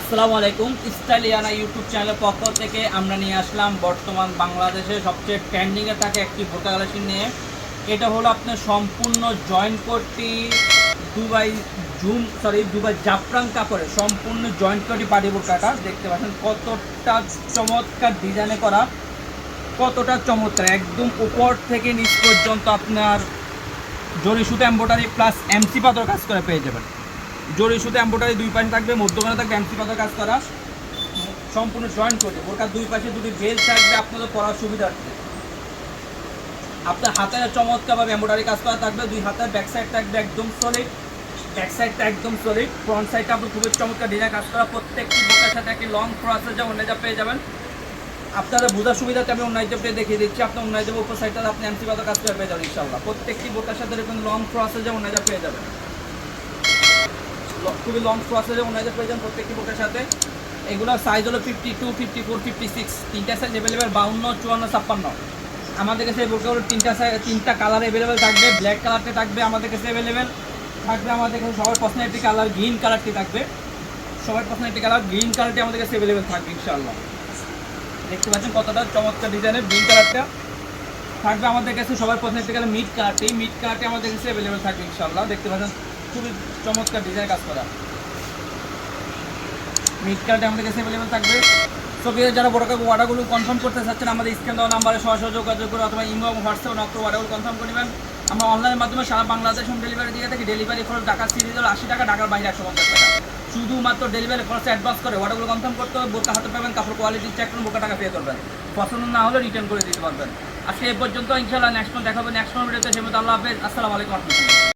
আসসালামু আলাইকুম। স্টাইলিয়ানা ইউটিউব চ্যানেলের পক্ষ থেকে আমরা নিয়ে আসলাম বর্তমান বাংলাদেশে সবচেয়ে ট্রেন্ডিংয়ে থাকে একটি বোরকা কালেকশন নিয়ে। এটা হলো আপনার সম্পূর্ণ জয়েন্ট কোটি দুবাই জাফরান কাপড়ে সম্পূর্ণ জয়েন্ট কোটি পাটি বোরকাটা দেখতে পাচ্ছেন কতটা চমৎকার ডিজাইনে করা, কতটা চমৎকার। একদম উপর থেকে নিচ পর্যন্ত আপনার জরি সুতো এমব্রয়ডারি প্লাস এমসি পাথর কাজ করে পেয়ে যাবেন। জরি সুতো এমব্রয়ডারি দুই পাশে থাকবে, মধ্যখানে থাকবে এমসি পাথর কাজ করা, সম্পূর্ণ জয়েন্ট করবে। বোরকার দুই পাশে দুটি বেল থাকবে আপনাদের পরার সুবিধার্থে। আপনার হাতে চমৎকারভাবে এমব্রয়ডারি কাজ করা থাকবে, দুই হাতের ব্যাক সাইড থাকবে একদম সলিড, ব্যাক সাইডটা একদম সলিড, ফ্রন্ট সাইডটা আপনার খুবই চমৎকার ডিজাইন কাজ করা। প্রত্যেকটি বোরকার সাথে একটি লং ক্রসের যেমন অন্যায় পেয়ে যাবেন। আপনারা বোঝার সুবিধাতে আমি অন্যায় দেখিয়ে দিচ্ছি। আপনার অন্যায় উপর সাইডটা আপনি এমসি পাথর কাজ করে পেয়ে যাবেন ইনশাআল্লাহ। প্রত্যেকটি বোরকার সাথে এরকম লং ক্রসের যেমন অন্যায় পেয়ে যাবেন, খুবই লং ক্রসের যেমন অন্যায় পেয়ে যাবেন প্রত্যেকটি বোরকার সাথে। এগুলোর সাইজ হলো 52, 54, 56, তিনটা সাইজ অ্যাভেলেবেল, 52, 54, 56। আমাদের কাছে এই বোরকাগুলো তিনটা কালার অ্যাভেলেবেল থাকবে। ব্ল্যাক কালারটা থাকবে আমাদের কাছে অ্যাভেলেবেল থাকবে। আমাদের কাছে সবার পছন্দের একটি কালার গ্রিন কালারটি থাকবে, সবার পছন্দের একটি কালার গ্রিন কালারটি আমাদের কাছে অ্যাভেলেবেল থাকবে ইনশাআল্লাহ। দেখতে পাচ্ছেন কতটা চমৎকার ডিজাইনের গ্রিন কালারটা থাকবে আমাদের কাছে। সবার পছন্দের একটি কালার মিড কালারটি আমাদের কাছে অ্যাভেলেবেল থাকবে ইনশাআল্লাহ। দেখতে পাচ্ছেন খুবই চমৎকার ডিজাইন কাজ করা মিড কালারটি আমাদের কাছে অ্যাভেলেবেল থাকবে। ছবি যারা বোরকা অর্ডারগুলো কনফার্ম করতে চাচ্ছেন আমাদের স্ক্রিন দেওয়া নাম্বারে সরাসরি যোগাযোগ করে অথবা ইমো এবং হোয়াটসঅ্যাপে নক করে অর্ডারগুলো কনফার্ম করে নেবেন। আমরা অনলাইনের মাধ্যমে সারা বাংলাদেশ হোম ডেলিভারি দিয়ে থাকি। ডেলিভারি খরচ ঢাকা সিরিজ হলো 80 টাকা, ঢাকার বাইরে 150 টাকা। শুধুমাত্র ডেলিভারি খরচ অ্যাডভান্স করে অর্ডারগুলো কনফার্ম করতে হবে। বোরকা হাতে পাবেন, কাপড় কোয়ালিটি চেক করুন, বোরকা টাকা পে করবেন। পছন্দ না হলে রিটার্ন করে দিতে পারবেন। আজকে এই পর্যন্ত ইনশাআল্লাহ নেক্সট দেখাবেন নেক্সট ভিডিওতে। সেই মতো আল্লাহ হাফেজ, আসসালামু আলাইকুম।